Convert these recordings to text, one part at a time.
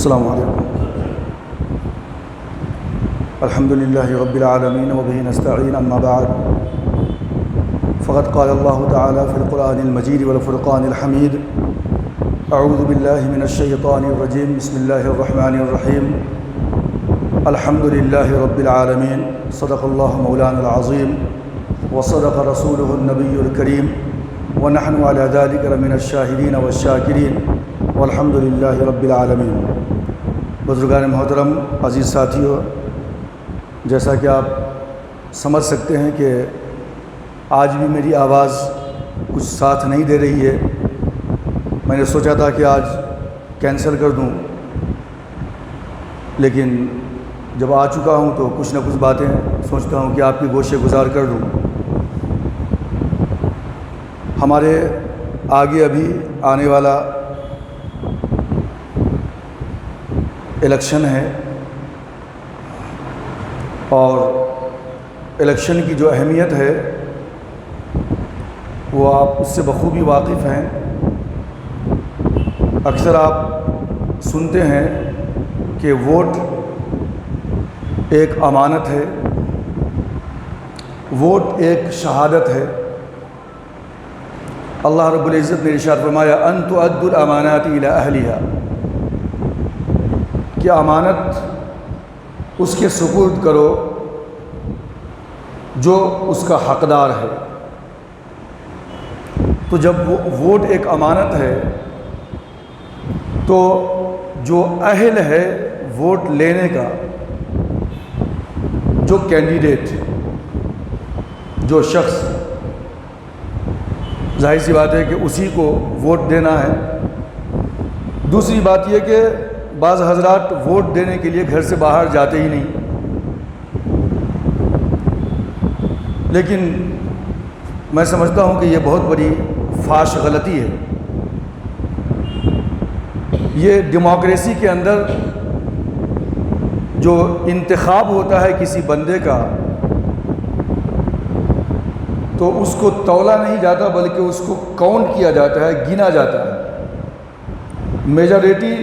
السلام علیکم۔ الحمد للہ رب العالمین وبہ نستعین، اما بعد فقد قال اللہ تعالی فی القرآن المجید والفرقان الحمید، اعوذ باللہ من الشیطان الرجیم، بسم اللہ الرحمن الرحیم، الحمد للہ رب العالمین، صدق اللہ مولانا العظیم وصدق رسولہ النبی الکریم، ونحن علی ذلک لمن الشاہدین والشاکرین، والحمد للہ رب العالمین۔ بزرگان محترم، عزیز ساتھیو، جیسا کہ آپ سمجھ سکتے ہیں کہ آج بھی میری آواز کچھ ساتھ نہیں دے رہی ہے۔ میں نے سوچا تھا کہ آج کینسل کر دوں، لیکن جب آ چکا ہوں تو کچھ نہ کچھ باتیں سوچتا ہوں کہ آپ کی گوشے گزار کر دوں۔ ہمارے آگے ابھی آنے والا الیکشن ہے، اور الیکشن کی جو اہمیت ہے وہ آپ اس سے بخوبی واقف ہیں۔ اکثر آپ سنتے ہیں کہ ووٹ ایک امانت ہے، ووٹ ایک شہادت ہے۔ اللہ رب العزت نے ارشاد فرمایا ان تؤدوا الامانات الی اہلھا، کہ امانت اس کے سپرد کرو جو اس کا حقدار ہے۔ تو جب ووٹ ایک امانت ہے تو جو اہل ہے ووٹ لینے کا، جو کینڈیڈیٹ، جو شخص، ظاہر سی بات ہے کہ اسی کو ووٹ دینا ہے۔ دوسری بات یہ کہ بعض حضرات ووٹ دینے کے لیے گھر سے باہر جاتے ہی نہیں، لیکن میں سمجھتا ہوں کہ یہ بہت بڑی فاش غلطی ہے۔ یہ ڈیموکریسی کے اندر جو انتخاب ہوتا ہے کسی بندے کا، تو اس کو تولا نہیں جاتا بلکہ اس کو کاؤنٹ کیا جاتا ہے، گنا جاتا ہے۔ میجارٹی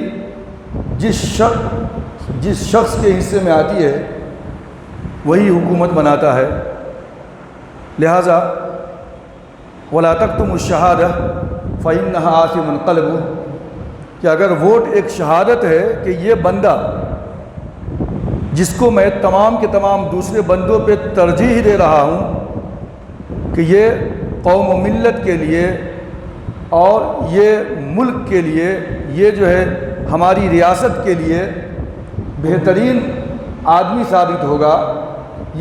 جس شخص کے حصے میں آتی ہے وہی حکومت بناتا ہے۔ لہٰذا وَلَا تَكْتُمُوا الشَّهَادَةَ فَإِنَّهَا آثِمٌ قَلْبُهُ، کہ اگر ووٹ ایک شہادت ہے کہ یہ بندہ جس کو میں تمام کے تمام دوسرے بندوں پہ ترجیح دے رہا ہوں کہ یہ قوم و ملت کے لیے اور یہ ملک کے لیے، یہ جو ہے ہماری ریاست کے لیے بہترین آدمی ثابت ہوگا،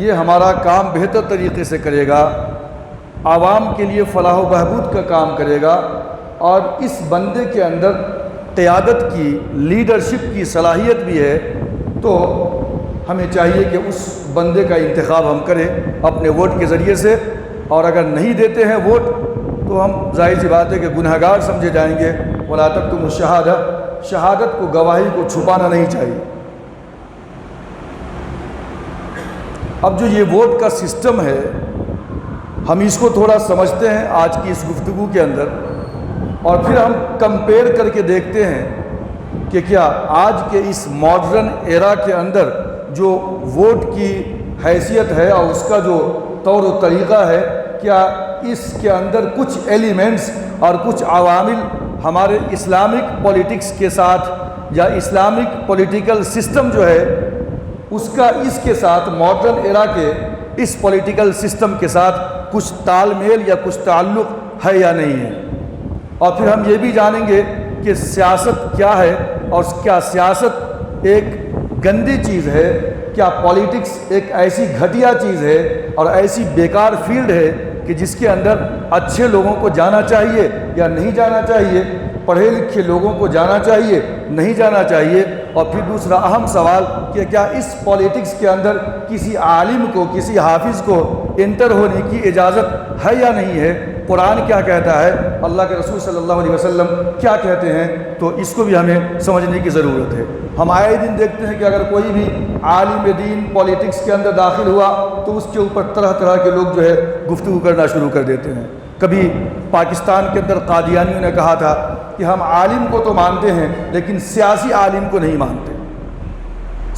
یہ ہمارا کام بہتر طریقے سے کرے گا، عوام کے لیے فلاح و بہبود کا کام کرے گا، اور اس بندے کے اندر قیادت کی، لیڈرشپ کی صلاحیت بھی ہے، تو ہمیں چاہیے کہ اس بندے کا انتخاب ہم کریں اپنے ووٹ کے ذریعے سے۔ اور اگر نہیں دیتے ہیں ووٹ تو ہم ظاہر سی بات ہے کہ گنہگار سمجھے جائیں گے۔ وَلَا تَكْتُمُوا الشَّهَادَةَ، شہادت کو، گواہی کو چھپانا نہیں چاہیے۔ اب جو یہ ووٹ کا سسٹم ہے، ہم اس کو تھوڑا سمجھتے ہیں آج کی اس گفتگو کے اندر، اور پھر ہم کمپیئر کر کے دیکھتے ہیں کہ کیا آج کے اس ماڈرن ایرا کے اندر جو ووٹ کی حیثیت ہے اور اس کا جو طور و طریقہ ہے، کیا اس کے اندر کچھ ایلیمنٹس اور کچھ عوامل ہمارے اسلامک پولیٹکس کے ساتھ، یا اسلامک پولیٹیکل سسٹم جو ہے اس کا اس کے ساتھ، ماڈرن ایرا کے اس پولیٹیکل سسٹم کے ساتھ کچھ تال میل یا کچھ تعلق ہے یا نہیں ہے؟ اور پھر ہم یہ بھی جانیں گے کہ سیاست کیا ہے، اور کیا سیاست ایک گندی چیز ہے، کیا پولیٹکس ایک ایسی گھٹیا چیز ہے اور ایسی بیکار فیلڈ ہے کہ جس کے اندر اچھے لوگوں کو جانا چاہیے یا نہیں جانا چاہیے، پڑھے لکھے لوگوں کو جانا چاہیے نہیں جانا چاہیے؟ اور پھر دوسرا اہم سوال کہ کیا اس پولیٹکس کے اندر کسی عالم کو، کسی حافظ کو انٹر ہونے کی اجازت ہے یا نہیں ہے؟ قرآن کیا کہتا ہے، اللہ کے رسول صلی اللہ علیہ وسلم کیا کہتے ہیں؟ تو اس کو بھی ہمیں سمجھنے کی ضرورت ہے۔ ہم آئے دن دیکھتے ہیں کہ اگر کوئی بھی عالم دین پولیٹکس کے اندر داخل ہوا تو اس کے اوپر طرح طرح کے لوگ جو ہے گفتگو کرنا شروع کر دیتے ہیں۔ کبھی پاکستان کے اندر قادیانیوں نے کہا تھا کہ ہم عالم کو تو مانتے ہیں لیکن سیاسی عالم کو نہیں مانتے،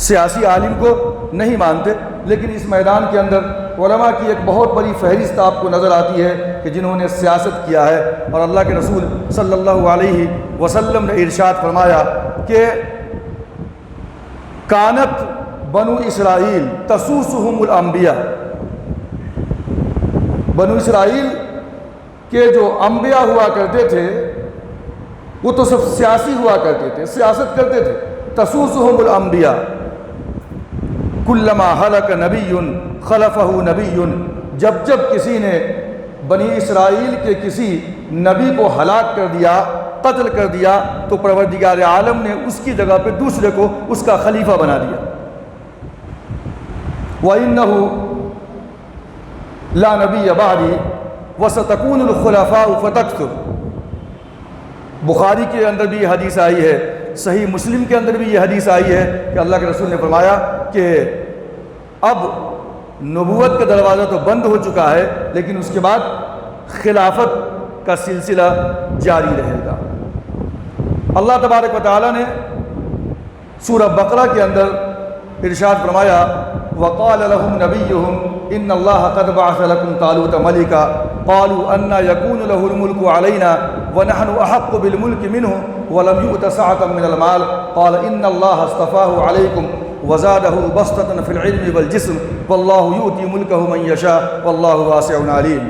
سیاسی عالم کو نہیں مانتے۔ لیکن اس میدان کے اندر علماء کی ایک بہت بڑی فہرست آپ کو نظر آتی ہے کہ جنہوں نے سیاست کیا ہے، اور اللہ کے رسول صلی اللہ علیہ وسلم نے ارشاد فرمایا کہ کانت بنو اسرائیل تسوسہم الانبیاء، بنو اسرائیل کے جو انبیاء ہوا کرتے تھے وہ تو سب سیاسی ہوا کرتے تھے، سیاست کرتے تھے۔ تسوسہم الانبیاء کلما ہلک نبی خلفہ نبی، جب جب کسی نے بنی اسرائیل کے کسی نبی کو ہلاک کر دیا، قتل کر دیا، تو پروردگار عالم نے اس کی جگہ پہ دوسرے کو اس کا خلیفہ بنا دیا۔ وَإِنَّهُ لا نبی بعدی وَسَتَكُونُ الْخُلَفَاءُ فَتَكْثُرُ، بخاری کے اندر بھی یہ حدیث آئی ہے، صحیح مسلم کے اندر بھی یہ حدیث آئی ہے کہ اللہ کے رسول نے فرمایا کہ اب نبوت کا دروازہ تو بند ہو چکا ہے لیکن اس کے بعد خلافت کا سلسلہ جاری رہے گا۔ اللہ تبارک و تعالیٰ نے سورہ بقرہ کے اندر ارشاد فرمایا وَقَالَ لَهُمْ نَبِيُّهُمْ إِنَّ اللَّهَ قَدْ بَعَثَ لَكُمْ طَالُوتَ مَلِكًا قَالُوا أَنَّىٰ يَكُونُ لَهُ الْمُلْكُ عَلَيْنَا وَنَحْنُ أَحَقُّ بِالْمُلْكِ مِنْهُ وَلَمْ يُؤْتَ سَعَةً مِنَ الْمَالِ قَالَ إِنَّ اللَّهَ اصْطَفَاهُ عَلَيْكُمْ وَزَادَهُ بَسْطَةً فِي الْعِلْمِ وَالْجِسْمِ وَاللَّهُ يُؤْتِي مُلْكَهُ مَن يَشَاءُ وَاللَّهُ وَاسِعٌ عَلِيمٌ۔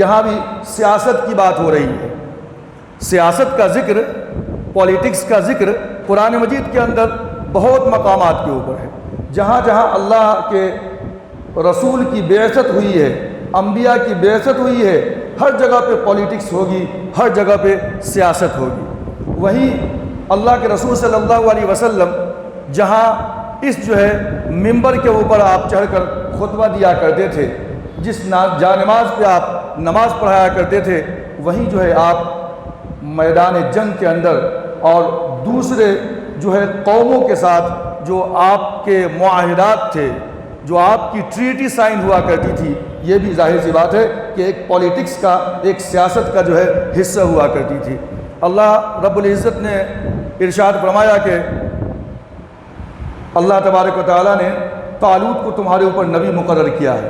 یہاں بھی سیاست کی بات ہو رہی ہے، سیاست کا ذکر، پولیٹکس کا ذکر قرآن مجید کے اندر بہت مقامات کے اوپر ہے۔ جہاں جہاں اللہ کے رسول کی بعثت ہوئی ہے، انبیاء کی بعثت ہوئی ہے، ہر جگہ پہ پولیٹکس ہوگی، ہر جگہ پہ سیاست ہوگی۔ وہیں اللہ کے رسول صلی اللہ علیہ وسلم جہاں اس جو ہے منبر کے اوپر آپ چڑھ کر خطبہ دیا کرتے تھے، جس جا نماز پہ آپ نماز پڑھایا کرتے تھے، وہیں جو ہے آپ میدان جنگ کے اندر اور دوسرے جو ہے قوموں کے ساتھ جو آپ کے معاہدات تھے، جو آپ کی ٹریٹی سائن ہوا کرتی تھی، یہ بھی ظاہر سی بات ہے کہ ایک پولیٹکس کا، ایک سیاست کا جو ہے حصہ ہوا کرتی تھی۔ اللہ رب العزت نے ارشاد فرمایا کہ اللہ تبارک و تعالیٰ نے طالوت کو تمہارے اوپر نبی مقرر کیا ہے۔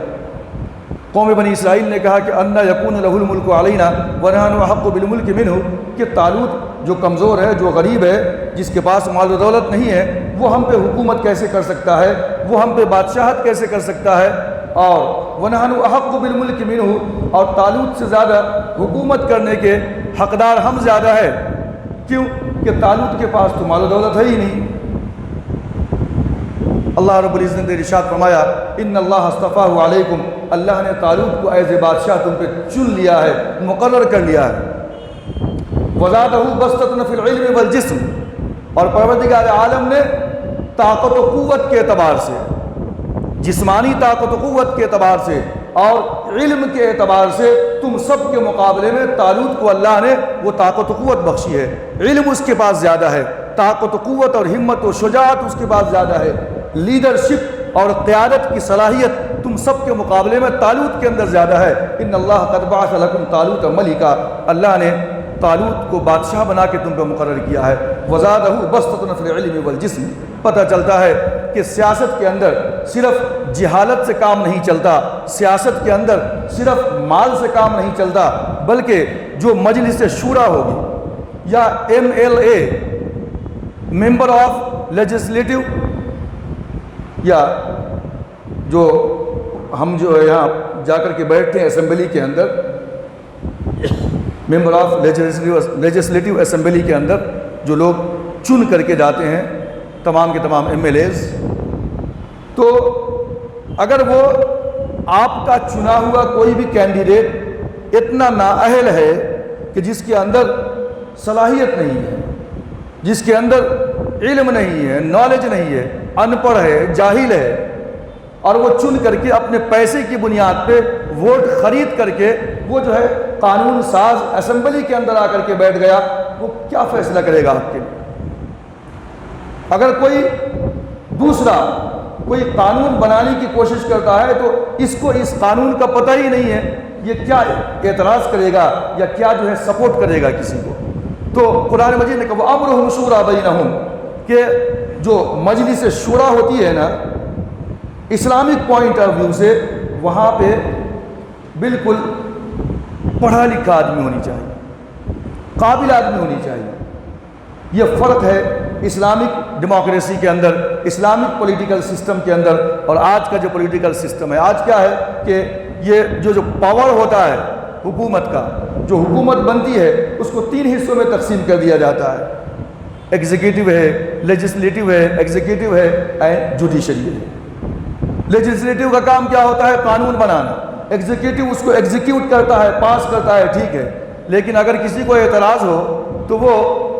قوم بنی اسرائیل نے کہا کہ اَنَّىٰ يَكُونُ لَهُ الْمُلْكُ عَلَيْنَا وَنَحْنُ أَحَقُّ بِالْمُلْكِ مِنْهُ، کہ طالوت جو کمزور ہے، جو غریب ہے، جس کے پاس مال و دولت نہیں ہے، وہ ہم پہ حکومت کیسے کر سکتا ہے، وہ ہم پہ بادشاہت کیسے کر سکتا ہے، اور وَنَحْنُ أَحَقُّ بِالْمُلْكِ مِنْهُ، اور طالوت سے زیادہ حکومت کرنے کے حقدار ہم زیادہ ہے۔ کیوں کہ طالوت کے پاس تو مال و دولت ہے ہی نہیں۔ اللہ رب العزت نے ارشاد فرمایا ان اللہ اصطفاہ علیکم، اللہ نے طالوت کو ایز بادشاہ تم پہ چن لیا ہے، مقرر کر لیا ہے۔ وزادہ بسطۃ فی العلم والجسم، اور پروردگار عالم نے طاقت و قوت کے اعتبار سے، جسمانی طاقت و قوت کے اعتبار سے اور علم کے اعتبار سے تم سب کے مقابلے میں طالوت کو اللہ نے وہ طاقت و قوت بخشی ہے۔ علم اس کے پاس زیادہ ہے، طاقت و قوت اور ہمت و شجاعت اس کے پاس زیادہ ہے، لیڈرشپ اور قیادت کی صلاحیت تم سب کے مقابلے میں طالوت کے اندر زیادہ ہے۔ ان اللہ قد بعث لکم طالوت ملکا، اللہ نے طالوت کو بادشاہ بنا کے تم پہ مقرر کیا ہے۔ وزادہ بسطۃ فی العلم والجسم، پتہ چلتا ہے کہ سیاست کے اندر صرف جہالت سے کام نہیں چلتا، سیاست کے اندر صرف مال سے کام نہیں چلتا، بلکہ جو مجلس شورا ہوگی یا MLA ممبر آف لیجسلیٹو، یا جو ہم جو ہے یہاں جا کر کے بیٹھتے ہیں اسمبلی کے اندر، ممبر آف لیجسلیٹو اسمبلی کے اندر جو لوگ چن کر کے جاتے ہیں تمام کے تمام MLAs، تو اگر وہ آپ کا چنا ہوا کوئی بھی کینڈیڈیٹ اتنا نااہل ہے کہ جس کے اندر صلاحیت نہیں ہے، جس کے اندر علم نہیں ہے، نالج نہیں ہے، ان پڑھ ہے، جاہل ہے، اور وہ چن کر کے اپنے پیسے کی بنیاد پہ ووٹ خرید کر کے وہ جو ہے قانون ساز اسمبلی کے اندر آ کر کے بیٹھ گیا، وہ کیا فیصلہ کرے گا آپ کے لیے؟ اگر کوئی دوسرا کوئی قانون بنانے کی کوشش کرتا ہے تو اس کو اس قانون کا پتہ ہی نہیں ہے، یہ کیا اعتراض کرے گا یا کیا جو ہے سپورٹ کرے گا کسی کو؟ تو قرآن مجید نے کہا وَأَمْرُهُمْ شُورَىٰ بَيْنَهُمْ کہ جو مجلس شورا ہوتی ہے نا اسلامک پوائنٹ آف ویو سے وہاں پہ بالکل پڑھا لکھا آدمی ہونی چاہیے، قابل آدمی ہونی چاہیے۔ یہ فرق ہے اسلامک ڈیموکریسی کے اندر، اسلامک پولیٹیکل سسٹم کے اندر اور آج کا جو پولیٹیکل سسٹم ہے۔ آج کیا ہے کہ یہ جو پاور ہوتا ہے حکومت کا، جو حکومت بنتی ہے اس کو 3 حصوں میں تقسیم کر دیا جاتا ہے، ایگزیکٹو ہے، لیجسلیٹو ہے، ایگزیکٹو ہے اینڈ جوڈیشری ہے۔ لیجسلیٹو کا کام کیا ہوتا ہے؟ قانون بنانا۔ ایگزیکٹو اس کو ایگزیکیوٹ کرتا ہے، پاس کرتا ہے، ٹھیک ہے، لیکن اگر کسی کو اعتراض ہو تو وہ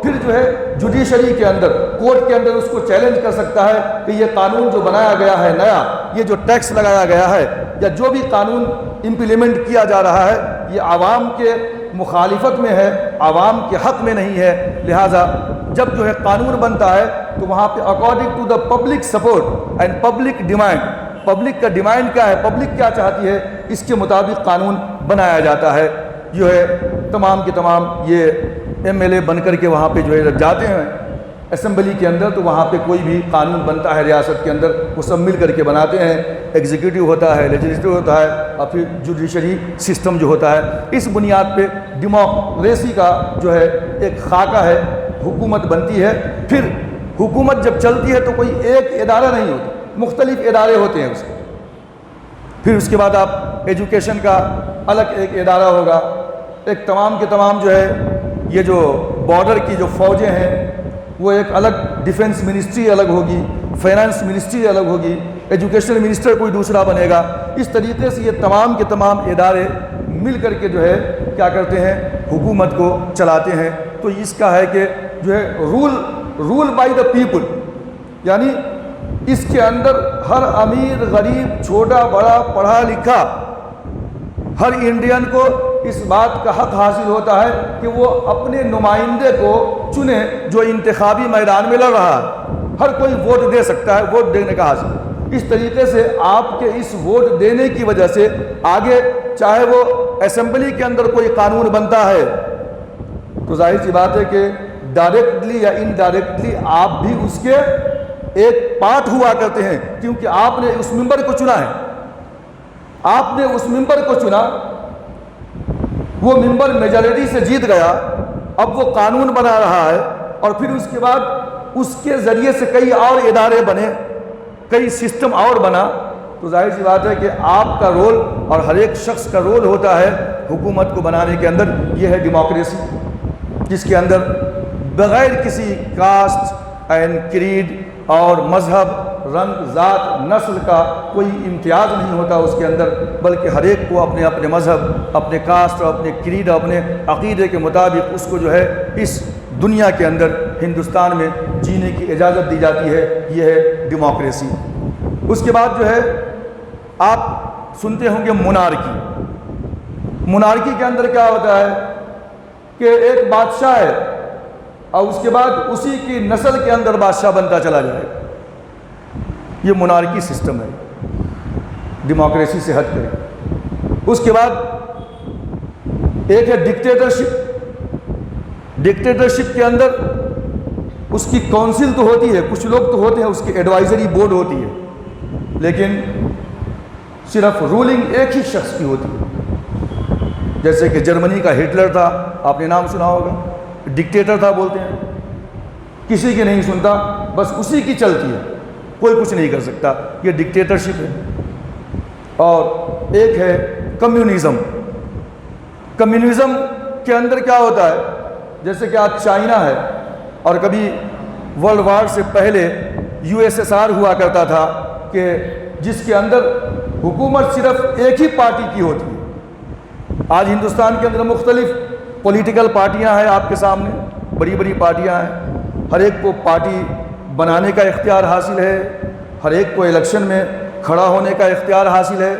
پھر جو ہے جوڈیشری کے اندر، کورٹ کے اندر اس کو چیلنج کر سکتا ہے کہ یہ قانون جو بنایا گیا ہے نیا، یہ جو ٹیکس لگایا گیا ہے یا جو بھی قانون امپلیمنٹ کیا جا رہا ہے یہ عوام کے مخالفت میں ہے، عوام کے حق میں نہیں ہے، لہٰذا جب جو ہے قانون بنتا ہے تو وہاں پہ according to the public support and public demand, public کا ڈیمانڈ کیا ہے، پبلک کیا چاہتی ہے، اس کے مطابق قانون بنایا جاتا ہے۔ جو ہے تمام کے تمام یہ ایم ایل اے بن کر کے وہاں پہ جو ہے جب جاتے ہیں اسمبلی کے اندر تو وہاں پہ کوئی بھی قانون بنتا ہے ریاست کے اندر وہ سب مل کر کے بناتے ہیں، ایگزیکٹو ہوتا ہے، لیجسلیٹو ہوتا ہے اور پھر جوڈیشری سسٹم جو ہوتا ہے۔ اس بنیاد پہ ڈیموکریسی کا جو ہے ایک خاکہ ہے، حکومت بنتی ہے، پھر حکومت جب چلتی ہے تو کوئی ایک ادارہ نہیں ہوتا، مختلف ادارے ہوتے ہیں اس کے۔ پھر اس کے بعد آپ ایجوکیشن کا الگ ایک ادارہ ہوگا، ایک تمام کے تمام جو ہے یہ جو بارڈر کی جو فوجیں ہیں وہ ایک الگ، ڈیفنس منسٹری الگ ہوگی، فائنانس منسٹری الگ ہوگی، ایجوکیشن منسٹر کوئی دوسرا بنے گا۔ اس طریقے سے یہ تمام کے تمام ادارے مل کر کے جو ہے کیا کرتے ہیں، حکومت کو چلاتے ہیں۔ تو اس کا ہے کہ جو ہے رول بائی دا پیپل، یعنی اس کے اندر ہر امیر غریب چھوٹا بڑا پڑھا لکھا ہر انڈین کو اس بات کا حق حاصل ہوتا ہے کہ وہ اپنے نمائندے کو چنے جو انتخابی میدان میں لڑ رہا ہے۔ ہر کوئی ووٹ دے سکتا ہے، ووٹ دینے کا حاصل۔ اس طریقے سے آپ کے اس ووٹ دینے کی وجہ سے آگے چاہے وہ اسمبلی کے اندر کوئی قانون بنتا ہے تو ظاہر سی بات ہے کہ ڈائریکٹلی یا انڈائریکٹلی آپ بھی اس کے ایک پارٹ ہوا کرتے ہیں، کیونکہ آپ نے اس ممبر کو چنا ہے، آپ نے اس ممبر کو چنا، وہ ممبر میجارٹی سے جیت گیا، اب وہ قانون بنا رہا ہے اور پھر اس کے بعد اس کے ذریعے سے کئی اور ادارے بنے، کئی سسٹم اور بنا، تو ظاہر سی بات ہے کہ آپ کا رول اور ہر ایک شخص کا رول ہوتا ہے حکومت کو بنانے کے اندر۔ یہ ہے ڈیموکریسی، جس کے اندر بغیر کسی کاسٹ اینڈ کریڈ اور مذہب، رنگ، ذات، نسل کا کوئی امتیاز نہیں ہوتا اس کے اندر، بلکہ ہر ایک کو اپنے اپنے مذہب، اپنے کاسٹ اور اپنے کریڈ، اپنے عقیدے کے مطابق اس کو جو ہے اس دنیا کے اندر ہندوستان میں جینے کی اجازت دی جاتی ہے۔ یہ ہے ڈیموکریسی۔ اس کے بعد جو ہے آپ سنتے ہوں گے مونارکی۔ مونارکی کے اندر کیا ہوتا ہے کہ ایک بادشاہ ہے اور اس کے بعد اسی کی نسل کے اندر بادشاہ بنتا چلا جائے گا۔ یہ مونارکی سسٹم ہے، ڈیموکریسی سے ہٹ کر۔ اس کے بعد ایک ہے ڈکٹیٹرشپ۔ ڈکٹیٹرشپ کے اندر اس کی کونسل تو ہوتی ہے، کچھ لوگ تو ہوتے ہیں، اس کی ایڈوائزری بورڈ ہوتی ہے، لیکن صرف رولنگ ایک ہی شخص کی ہوتی ہے۔ جیسے کہ جرمنی کا ہٹلر تھا، آپ نے نام سنا ہوگا، ڈکٹیٹر تھا بولتے ہیں، کسی کی نہیں سنتا، بس اسی کی چلتی ہے، کوئی کچھ نہیں کر سکتا، یہ ڈکٹیٹرشپ ہے۔ اور ایک ہے کمیونزم۔ کمیونزم کے اندر کیا ہوتا ہے، جیسے کہ آج چائنا ہے اور کبھی ورلڈ وار سے پہلے USSR ہوا کرتا تھا کہ جس کے اندر حکومت صرف ایک ہی پارٹی کی ہوتی ہے۔ آج ہندوستان کے اندر مختلف پولیٹیکل پارٹیاں ہیں، آپ کے سامنے بڑی بڑی پارٹیاں ہیں، ہر ایک کو پارٹی بنانے کا اختیار حاصل ہے، ہر ایک کو الیکشن میں کھڑا ہونے کا اختیار حاصل ہے،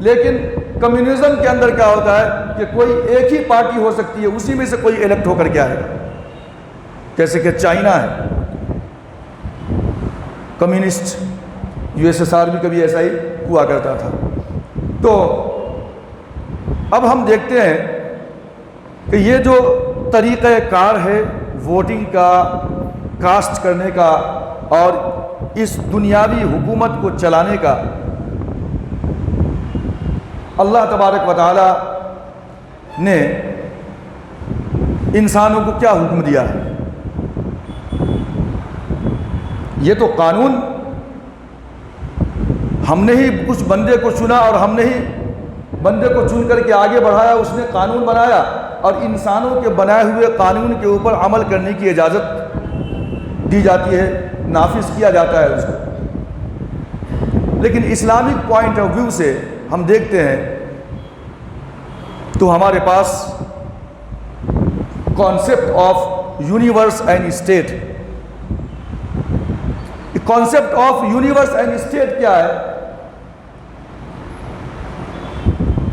لیکن کمیونزم کے اندر کیا ہوتا ہے کہ کوئی ایک ہی پارٹی ہو سکتی ہے، اسی میں سے کوئی الیکٹ ہو کر کے آئے گا، جیسے کہ چائنا ہے کمیونسٹ، USSR بھی کبھی ایسا ہی ہوا کرتا تھا۔ تو اب ہم دیکھتے ہیں کہ یہ جو طریقہ کار ہے ووٹنگ کا، کاسٹ کرنے کا اور اس دنیاوی حکومت کو چلانے کا، اللہ تبارک و تعالی نے انسانوں کو کیا حکم دیا ہے؟ یہ تو قانون ہم نے ہی کچھ بندے کو چنا اور ہم نے ہی بندے کو چن کر کے آگے بڑھایا، اس نے قانون بنایا اور انسانوں کے بنائے ہوئے قانون کے اوپر عمل کرنے کی اجازت دی جاتی ہے، نافذ کیا جاتا ہے اس کو۔ لیکن اسلامک پوائنٹ آف ویو سے ہم دیکھتے ہیں تو ہمارے پاس concept of universe and state, concept of universe and state کیا ہے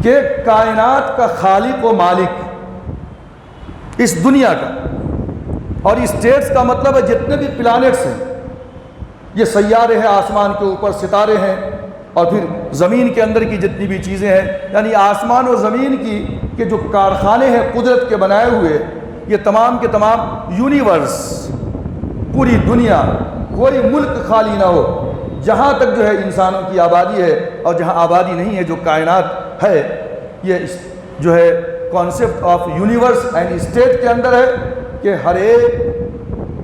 کہ کائنات کا خالق و مالک اس دنیا کا، اور اسٹیٹس کا مطلب ہے جتنے بھی پلانٹس ہیں، یہ سیارے ہیں، آسمان کے اوپر ستارے ہیں، اور پھر زمین کے اندر کی جتنی بھی چیزیں ہیں، یعنی آسمان اور زمین کی کے جو کارخانے ہیں قدرت کے بنائے ہوئے، یہ تمام کے تمام یونیورس، پوری دنیا، کوئی ملک خالی نہ ہو، جہاں تک جو ہے انسانوں کی آبادی ہے اور جہاں آبادی نہیں ہے جو کائنات ہے، یہ جو ہے concept of universe and state کے اندر ہے کہ ہر ایک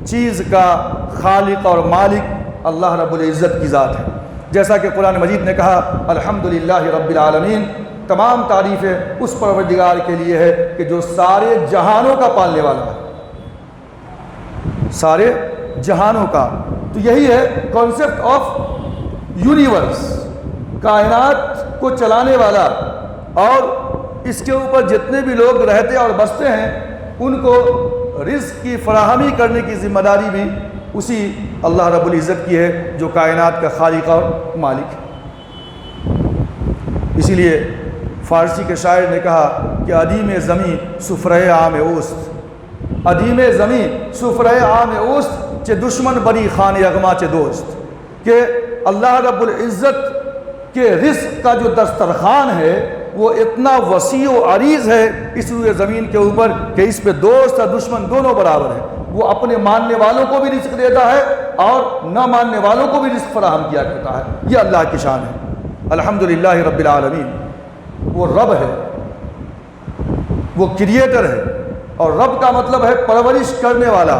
چیز کا خالق اور مالک اللہ رب العزت کی ذات ہے۔ جیسا کہ قرآن مجید نے کہا الحمدللہ رب العالمین، تمام تعریفیں اس پروردگار کے لیے ہے کہ جو سارے جہانوں کا پالنے والا ہے، سارے جہانوں کا۔ تو یہی ہے کانسیپٹ آف یونیورس، کائنات کو چلانے والا، اور اس کے اوپر جتنے بھی لوگ رہتے اور بستے ہیں ان کو رزق کی فراہمی کرنے کی ذمہ داری بھی اسی اللہ رب العزت کی ہے جو کائنات کا خالق اور مالک ہے۔ اسی لیے فارسی کے شاعر نے کہا کہ ادیم زمیں سفرۂ عام اوست، ادیم زمیں سفرۂ عام اوست، چے دشمن بری خان یغما چے دوست، کہ اللہ رب العزت کے رزق کا جو دسترخوان ہے وہ اتنا وسیع و عریض ہے اس روئے زمین کے اوپر کہ اس پہ دوست اور دشمن دونوں برابر ہیں۔ وہ اپنے ماننے والوں کو بھی رزق دیتا ہے اور نہ ماننے والوں کو بھی رزق فراہم کیا کرتا ہے۔ یہ اللہ کی شان ہے، الحمدللہ رب العالمین۔ وہ رب ہے، وہ کریٹر ہے، اور رب کا مطلب ہے پرورش کرنے والا،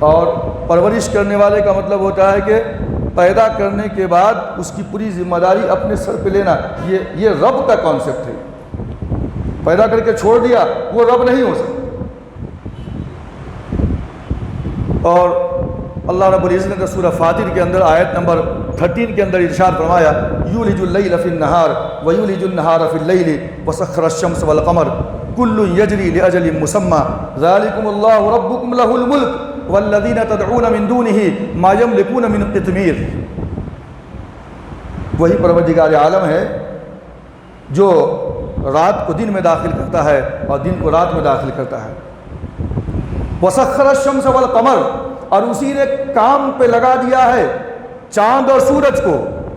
اور پرورش کرنے والے کا مطلب ہوتا ہے کہ پیدا کرنے کے بعد اس کی پوری ذمہ داری اپنے سر پہ لینا۔ یہ رب کا کانسیپٹ ہے۔ پیدا کر کے چھوڑ دیا وہ رب نہیں ہو سکتا۔ اور اللہ رب العزت نے سورہ فاطر کے اندر آیت نمبر 13 کے اندر ارشاد فرمایا یولج اللیل فی النہار ویولج النہار فی اللیل وسخر الشمس والقمر کل یجری لاجل مسمی ذالکم اللہ ربکم لہ الملک والذین تدعون من دونہ ما یملکون من قطمیر۔ وہی پروردگار عالم ہے جو رات کو دن میں داخل کرتا ہے اور دن کو رات میں داخل کرتا ہے۔ وسخر الشمس والقمر، اور اسی نے کام پہ لگا دیا ہے چاند اور سورج کو،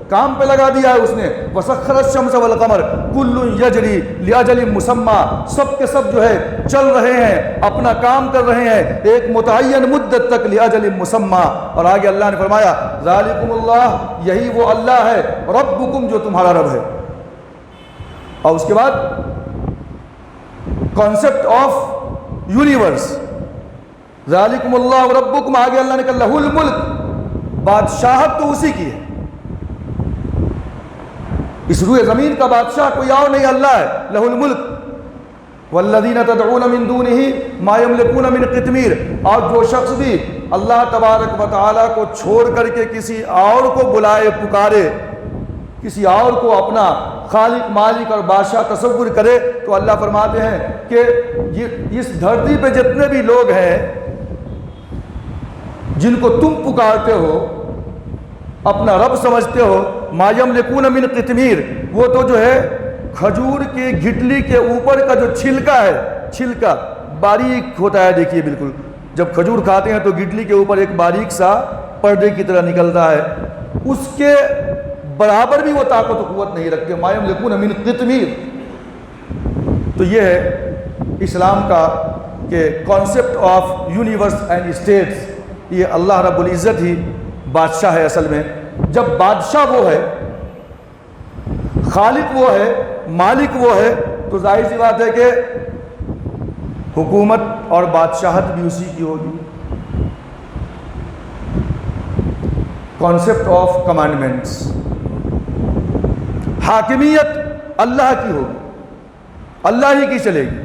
کام پہ لگا دیا ہے اس نے۔ وسخر الشمس والقمر کل یجری لاجل مسمی، سب کے سب جو ہے چل رہے ہیں، اپنا کام کر رہے ہیں ایک متعین مدت تک، لاجل مسمی۔ اور آگے اللہ نے فرمایا ذالکم اللہ، یہی وہ اللہ ہے، ربکم جو تمہارا رب ہے۔ اور اس کے بعد کانسیپٹ آف یونیورس، ذالکم اللہ ربکم، آگے اللہ نے کہا لہ الملک، بادشاہت تو اسی کی ہے، اس روئے زمین کا بادشاہ کوئی اور نہیں، اللہ ہے، لہ الملک والذین تدعون من دونہ ما یملکون من قطمیر۔ اور جو شخص بھی اللہ تبارک و تعالیٰ کو چھوڑ کر کے کسی اور کو بلائے پکارے، کسی اور کو اپنا خالق مالک اور بادشاہ تصور کرے، تو اللہ فرماتے ہیں کہ اس دھرتی پہ جتنے بھی لوگ ہیں جن کو تم پکارتے ہو، اپنا رب سمجھتے ہو، ما یملکون من قطمیر، وہ تو جو ہے کھجور کی گٹلی کے اوپر کا جو چھلکا ہے، چھلکا باریک ہوتا ہے، دیکھیے بالکل جب کھجور کھاتے ہیں تو گٹلی کے اوپر ایک باریک سا پردے کی طرح نکلتا ہے، اس کے برابر بھی وہ طاقت و قوت نہیں رکھتے، ما یملکون من قطمیر۔ تو یہ ہے اسلام کا کہ concept of universe and states, یہ اللہ رب العزت ہی بادشاہ ہے اصل میں۔ جب بادشاہ وہ ہے، خالق وہ ہے، مالک وہ ہے، تو ظاہر سی بات ہے کہ حکومت اور بادشاہت بھی اسی کی ہوگی۔ کانسیپٹ آف کمانڈمنٹس، حاکمیت اللہ کی ہوگی، اللہ ہی کی چلے گی،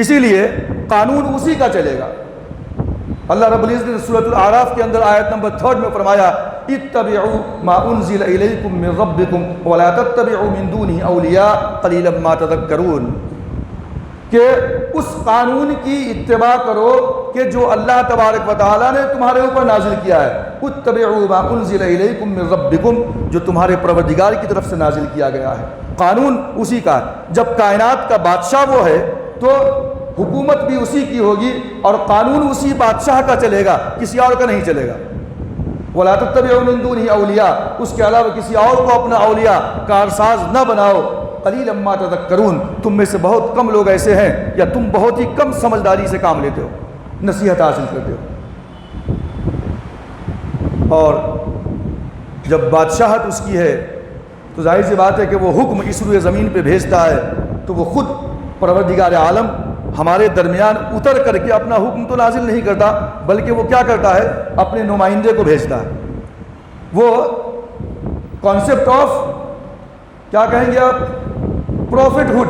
اسی لیے قانون اسی کا چلے گا۔ اللہ رب العزت نے سورۃ الاعراف کے اندر آیت نمبر 3 میں فرمایا اتبعوا ما انزل الیکم من ربکم ولا تتبعوا من دونه اولیاء قلیلا ما تذکرون، کہ اس قانون کی اتباع کرو کہ جو اللہ تبارک و تعالیٰ نے تمہارے اوپر نازل کیا ہے۔ اتبعوا ما انزل الیکم من ربکم، جو تمہارے پروردگار کی طرف سے نازل کیا گیا ہے، قانون اسی کا ہے۔ جب کائنات کا بادشاہ وہ ہے تو حکومت بھی اسی کی ہوگی اور قانون اسی بادشاہ کا چلے گا، کسی اور کا نہیں چلے گا۔ وَلَا تَتَّبِعُوا مِن دُونِهِ أَوْلِيَاءَ، اس کے علاوہ کسی اور کو اپنا اولیاء کارساز نہ بناؤ۔ قَلِيلًا مَا تَذَكَّرُونَ، تم میں سے بہت کم لوگ ایسے ہیں یا تم بہت ہی کم سمجھداری سے کام لیتے ہو، نصیحت حاصل کرتے ہو۔ اور جب بادشاہت اس کی ہے تو ظاہر سی بات ہے کہ وہ حکم اس روئے زمین پہ بھیجتا ہے تو وہ خود پروردگار عالم ہمارے درمیان اتر کر کے اپنا حکم تو نازل نہیں کرتا، بلکہ وہ کیا کرتا ہے، اپنے نمائندے کو بھیجتا ہے۔ وہ کانسیپٹ آف کیا کہیں گے آپ، پروفٹ ہوڈ،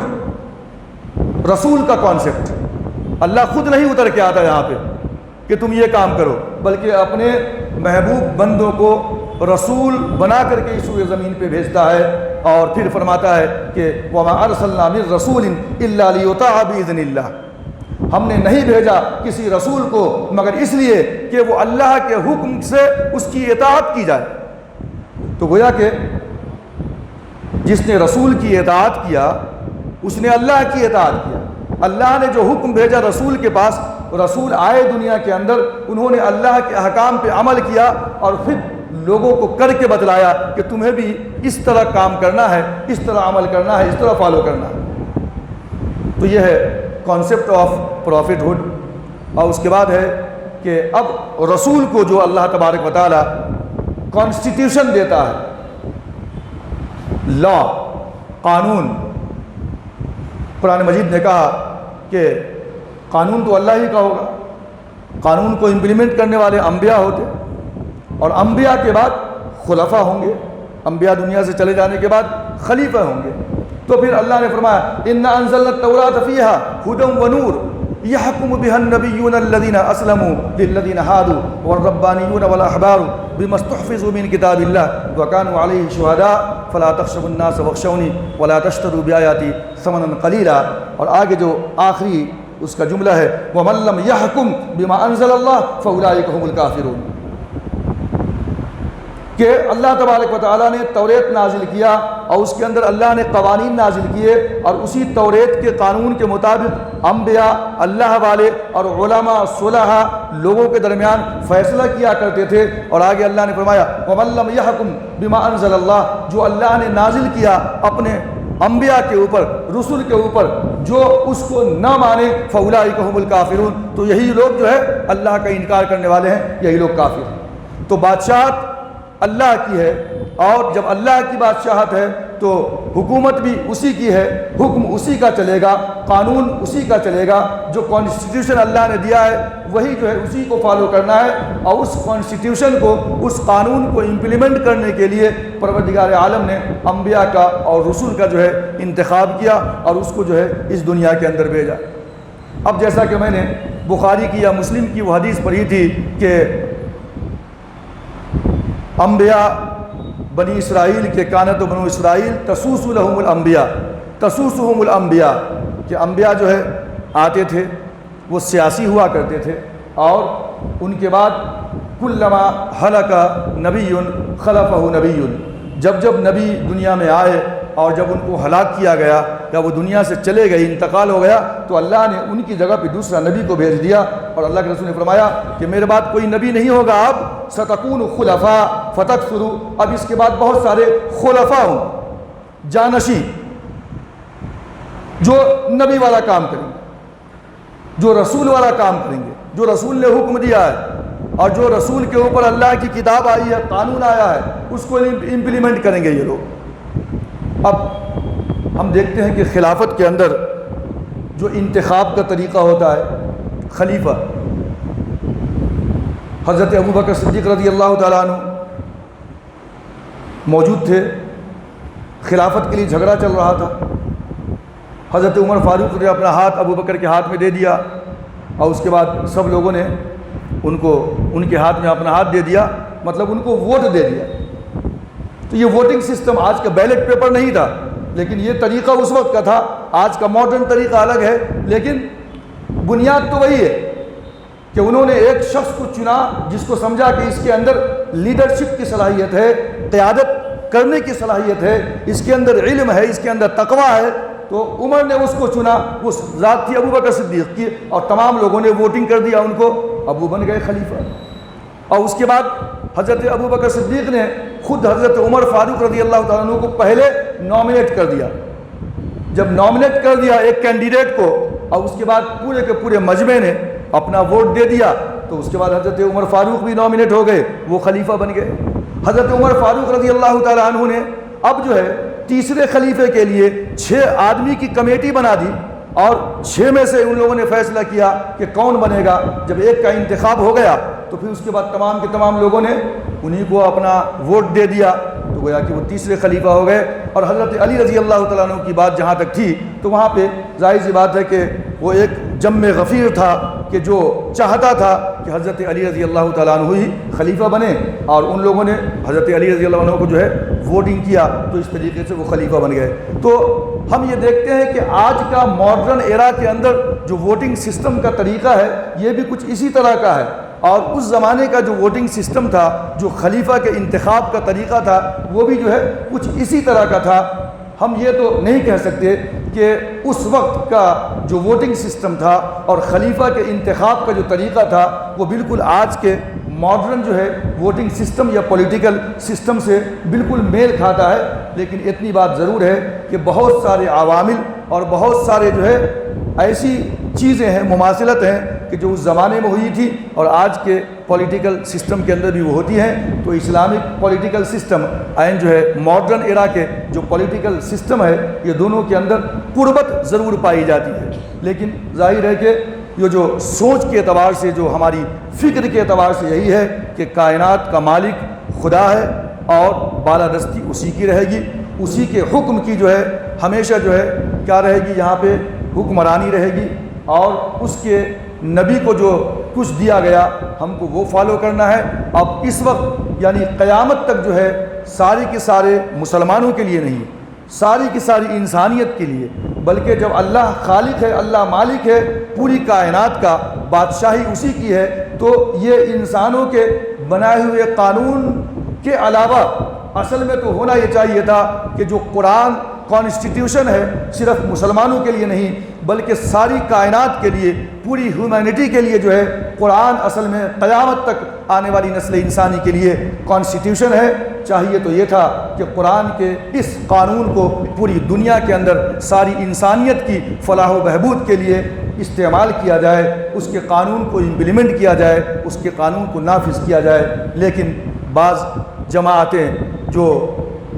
رسول کا کانسیپٹ۔ اللہ خود نہیں اتر کے آتا یہاں پہ کہ تم یہ کام کرو، بلکہ اپنے محبوب بندوں کو رسول بنا کر کے اس روئے زمین پہ بھیجتا ہے، اور پھر فرماتا ہے کہ وَمَا أَرْسَلْنَا مِن رَّسُولٍ إِلَّا لِيُطَاعَ بِإِذْنِ اللَّهِ، ہم نے نہیں بھیجا کسی رسول کو مگر اس لیے کہ وہ اللہ کے حکم سے اس کی اطاعت کی جائے۔ تو گویا کہ جس نے رسول کی اطاعت کیا اس نے اللہ کی اطاعت کیا۔ اللہ نے جو حکم بھیجا رسول کے پاس، رسول آئے دنیا کے اندر، انہوں نے اللہ کے احکام پہ عمل کیا اور پھر لوگوں کو کر کے بتلایا کہ تمہیں بھی اس طرح کام کرنا ہے، اس طرح عمل کرنا ہے، اس طرح فالو کرنا ہے۔ تو یہ ہے کانسیپٹ آف پروفٹ ہوڈ۔ اور اس کے بعد ہے کہ اب رسول کو جو اللہ تبارک و تعالیٰ کانسٹیٹیوشن دیتا ہے، لا، قانون، قرآن مجید نے کہا کہ قانون تو اللہ ہی کا ہوگا، قانون کو امپلیمنٹ کرنے والے انبیاء ہوتے، اور انبیاء کے بعد خلفاء ہوں گے، انبیاء دنیا سے چلے جانے کے بعد خلیفہ ہوں گے۔ تو پھر اللہ نے فرمایا اِنَّا أَنزَلْنَا التَّوْرَاةَ فِيهَا هُدًى وَنُورٌ يَحْكُمُ بِهَا النَّبِيُّونَ الَّذِينَ أَسْلَمُوا لِلَّذِينَ هَادُوا وَالرَّبَّانِيُّونَ وَالْأَحْبَارُ بِمَا اسْتُحْفِظُوا مِنْ كِتَابِ اللَّهِ وَكَانُوا عَلَيْهِ شُهَدَاءَ فَلَا تَخْشَوُا النَّاسَ وَاخْشَوْنِي وَلَا تَشْتَرُوا بِآيَاتِي ثَمَنًا قَلِيلًا۔ اور آگے جو آخری اس کا جملہ ہے وَمَن لَّمْ يَحْكُم بِمَا أَنزَلَ اللَّهُ فَأُولَٰئِكَ هُمُ الْكَافِرُونَ، کہ اللہ تبارک و تعالیٰ نے توریت نازل کیا اور اس کے اندر اللہ نے قوانین نازل کیے، اور اسی توریت کے قانون کے مطابق انبیاء، اللہ والے اور علماء صلحاء لوگوں کے درمیان فیصلہ کیا کرتے تھے۔ اور آگے اللہ نے فرمایا وَمَن لَّمْ يَحْكُم بِمَا أَنزَلَ اللَّهُ، جو اللہ نے نازل کیا اپنے انبیاء کے اوپر، رسول کے اوپر، جو اس کو نہ مانے فَأُولَٰئِكَ هُمُ الْكَافِرُونَ، تو یہی لوگ جو ہے اللہ کا انکار کرنے والے ہیں، یہی لوگ کافر ہیں۔ تو بادشاہت اللہ کی ہے، اور جب اللہ کی بادشاہت ہے تو حکومت بھی اسی کی ہے، حکم اسی کا چلے گا، قانون اسی کا چلے گا، جو کانسٹیٹیوشن اللہ نے دیا ہے وہی جو ہے اسی کو فالو کرنا ہے، اور اس کانسٹیٹیوشن کو، اس قانون کو امپلیمنٹ کرنے کے لیے پروردگار عالم نے انبیاء کا اور رسول کا جو ہے انتخاب کیا اور اس کو جو ہے اس دنیا کے اندر بھیجا۔ اب جیسا کہ میں نے بخاری کی یا مسلم کی وہ حدیث پڑھی تھی کہ انبیاء بنی اسرائیل کے کانت و بنو اسرائیل تسوس لہم الانبیاء، تسوسہم الانبیاء، کہ انبیاء جو ہے آتے تھے، وہ سیاسی ہوا کرتے تھے، اور ان کے بعد کلما ہلک نبی خلفہ نبی، جب جب نبی دنیا میں آئے اور جب ان کو ہلاک کیا گیا یا وہ دنیا سے چلے گئے، انتقال ہو گیا، تو اللہ نے ان کی جگہ پہ دوسرا نبی کو بھیج دیا، اور اللہ کے رسول نے فرمایا کہ میرے بعد کوئی نبی نہیں ہوگا، اب ستکون خلفاء فتکثروا، اب اس کے بعد بہت سارے خلفاء ہوں، جانشین، جو نبی والا کام کریں، جو رسول والا کام کریں گے، جو رسول نے حکم دیا ہے اور جو رسول کے اوپر اللہ کی کتاب آئی ہے، قانون آیا ہے، اس کو امپلیمنٹ کریں گے یہ لوگ۔ اب ہم دیکھتے ہیں کہ خلافت کے اندر جو انتخاب کا طریقہ ہوتا ہے، خلیفہ، حضرت ابوبکر صدیق رضی اللہ تعالیٰ عنہ موجود تھے، خلافت کے لیے جھگڑا چل رہا تھا۔ حضرت عمر فاروق نے اپنا ہاتھ ابوبکر کے ہاتھ میں دے دیا اور اس کے بعد سب لوگوں نے ان کے ہاتھ میں اپنا ہاتھ دے دیا، مطلب ان کو ووٹ دے دیا۔ تو یہ ووٹنگ سسٹم آج کا بیلٹ پیپر نہیں تھا، لیکن یہ طریقہ اس وقت کا تھا۔ آج کا ماڈرن طریقہ الگ ہے، لیکن بنیاد تو وہی ہے کہ انہوں نے ایک شخص کو چنا جس کو سمجھا کہ اس کے اندر لیڈرشپ کی صلاحیت ہے، قیادت کرنے کی صلاحیت ہے، اس کے اندر علم ہے، اس کے اندر تقویٰ ہے۔ تو عمر نے اس کو چنا، وہ ذات تھی ابوبکر صدیق کی، اور تمام لوگوں نے ووٹنگ کر دیا ان کو، اب وہ بن گئے خلیفہ۔ اور اس کے بعد حضرت ابوبکر صدیق نے خود حضرت عمر فاروق رضی اللہ تعالیٰ عنہ کو پہلے نامنیٹ کر دیا۔ جب نامنیٹ کر دیا ایک کینڈیڈیٹ کو اور اس کے بعد پورے کے پورے مجمع نے اپنا ووٹ دے دیا، تو اس کے بعد حضرت عمر فاروق بھی نامنیٹ ہو گئے، وہ خلیفہ بن گئے۔ حضرت عمر فاروق رضی اللہ تعالیٰ عنہ نے اب جو ہے تیسرے خلیفے کے لیے 6 آدمی کی کمیٹی بنا دی، اور 6 میں سے ان لوگوں نے فیصلہ کیا کہ کون بنے گا۔ جب ایک کا انتخاب ہو گیا تو پھر اس کے بعد تمام کے تمام لوگوں نے انہی کو اپنا ووٹ دے دیا، تو گویا کہ وہ تیسرے خلیفہ ہو گئے۔ اور حضرت علی رضی اللہ تعالیٰ عنہ کی بات جہاں تک تھی، تو وہاں پہ ظاہر سی بات ہے کہ وہ ایک جم غفیر تھا کہ جو چاہتا تھا کہ حضرت علی رضی اللہ تعالیٰ عنہ ہی خلیفہ بنے، اور ان لوگوں نے حضرت علی رضی اللہ عنہ کو جو ہے ووٹنگ کیا، تو اس طریقے سے وہ خلیفہ بن گئے۔ تو ہم یہ دیکھتے ہیں کہ آج کا ماڈرن ایرا کے اندر جو ووٹنگ سسٹم کا طریقہ ہے، یہ بھی کچھ اسی طرح کا ہے، اور اس زمانے کا جو ووٹنگ سسٹم تھا، جو خلیفہ کے انتخاب کا طریقہ تھا، وہ بھی جو ہے کچھ اسی طرح کا تھا۔ ہم یہ تو نہیں کہہ سکتے کہ اس وقت کا جو ووٹنگ سسٹم تھا اور خلیفہ کے انتخاب کا جو طریقہ تھا وہ بالکل آج کے ماڈرن جو ہے ووٹنگ سسٹم یا پولیٹیکل سسٹم سے بالکل میل کھاتا ہے، لیکن اتنی بات ضرور ہے کہ بہت سارے عوامل اور بہت سارے جو ہے ایسی چیزیں ہیں، مماثلت ہیں کہ جو اس زمانے میں ہوئی تھی اور آج کے پولیٹیکل سسٹم کے اندر بھی وہ ہوتی ہیں۔ تو اسلامک پولیٹیکل سسٹم اینڈ جو ہے ماڈرن ایرا کے جو پولیٹیکل سسٹم ہے، یہ دونوں کے اندر قربت ضرور پائی جاتی ہے، لیکن ظاہر ہے کہ یہ جو سوچ کے اعتبار سے، جو ہماری فکر کے اعتبار سے یہی ہے کہ کائنات کا مالک خدا ہے اور بالادستی اسی کی رہے گی، اسی کے حکم کی جو ہے ہمیشہ جو ہے کیا رہے گی، یہاں پہ حکمرانی رہے گی، اور اس کے نبی کو جو کچھ دیا گیا ہم کو وہ فالو کرنا ہے۔ اب اس وقت یعنی قیامت تک جو ہے سارے کے سارے مسلمانوں کے لیے نہیں، ساری کی ساری انسانیت کے لیے، بلکہ جب اللہ خالق ہے، اللہ مالک ہے پوری کائنات کا، بادشاہی اسی کی ہے، تو یہ انسانوں کے بنائے ہوئے قانون کے علاوہ اصل میں تو ہونا یہ چاہیے تھا کہ جو قرآن کانسٹیٹیوشن ہے صرف مسلمانوں کے لیے نہیں بلکہ ساری کائنات کے لیے، پوری ہیومینٹی کے لیے جو ہے قرآن اصل میں قیامت تک آنے والی نسل انسانی کے لیے کانسٹیٹیوشن ہے۔ چاہیے تو یہ تھا کہ قرآن کے اس قانون کو پوری دنیا کے اندر ساری انسانیت کی فلاح و بہبود کے لیے استعمال کیا جائے، اس کے قانون کو امپلیمنٹ کیا جائے، اس کے قانون کو نافذ کیا جائے۔ لیکن بعض جماعتیں جو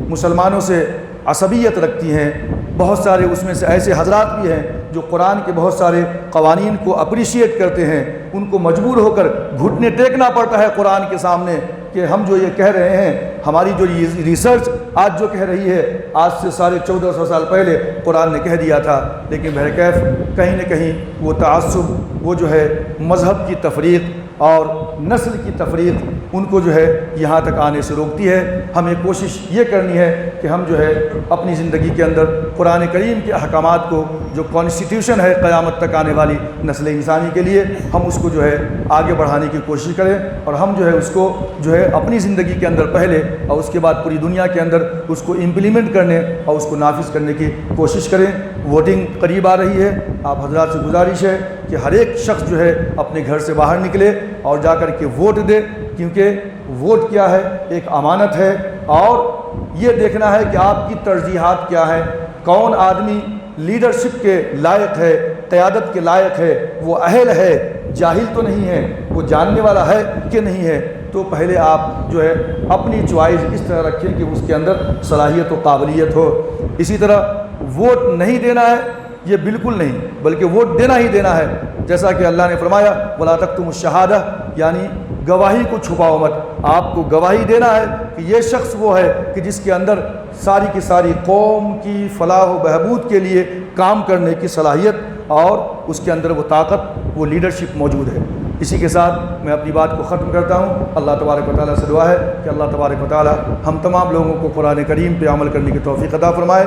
مسلمانوں سے عصبیت رکھتی ہیں، بہت سارے اس میں سے ایسے حضرات بھی ہیں جو قرآن کے بہت سارے قوانین کو اپریشیٹ کرتے ہیں، ان کو مجبور ہو کر گھٹنے ٹیکنا پڑتا ہے قرآن کے سامنے کہ ہم جو یہ کہہ رہے ہیں، ہماری جو ریسرچ آج جو کہہ رہی ہے، آج سے 1450 سال پہلے قرآن نے کہہ دیا تھا۔ لیکن بہرکیف کہیں نہ کہیں وہ تعصب، وہ جو ہے مذہب کی تفریق اور نسل کی تفریق ان کو جو ہے یہاں تک آنے سے روکتی ہے۔ ہمیں کوشش یہ کرنی ہے کہ ہم جو ہے اپنی زندگی کے اندر قرآن کریم کے احکامات کو، جو کانسٹیٹیوشن ہے قیامت تک آنے والی نسل انسانی کے لیے، ہم اس کو جو ہے آگے بڑھانے کی کوشش کریں، اور ہم جو ہے اس کو جو ہے اپنی زندگی کے اندر پہلے اور اس کے بعد پوری دنیا کے اندر اس کو امپلیمنٹ کرنے اور اس کو نافذ کرنے کی کوشش کریں۔ ووٹنگ قریب آ رہی ہے، آپ حضرات سے گزارش ہے کہ ہر ایک شخص جو ہے اپنے گھر سے باہر نکلے اور جا کر کے ووٹ دے، کیونکہ ووٹ کیا ہے، ایک امانت ہے، اور یہ دیکھنا ہے کہ آپ کی ترجیحات کیا ہیں، کون آدمی لیڈرشپ کے لائق ہے، قیادت کے لائق ہے، وہ اہل ہے، جاہل تو نہیں ہے، وہ جاننے والا ہے کہ نہیں ہے، تو پہلے آپ جو ہے اپنی چوائس اس طرح رکھیں کہ اس کے اندر صلاحیت و قابلیت ہو۔ اسی طرح ووٹ نہیں دینا ہے یہ بالکل نہیں، بلکہ ووٹ دینا ہی دینا ہے، جیسا کہ اللہ نے فرمایا وَلَا تَكْتُمُوا الشَّهَادَةَ، یعنی گواہی کو چھپاؤ مت۔ آپ کو گواہی دینا ہے کہ یہ شخص وہ ہے کہ جس کے اندر ساری کی ساری قوم کی فلاح و بہبود کے لیے کام کرنے کی صلاحیت اور اس کے اندر وہ طاقت، وہ لیڈرشپ موجود ہے۔ اسی کے ساتھ میں اپنی بات کو ختم کرتا ہوں۔ اللہ تبارک و تعالیٰ سے دعا ہے کہ اللہ تبارک و تعالیٰ ہم تمام لوگوں کو قرآن کریم پہ عمل کرنے کی توفیق عطا فرمائے۔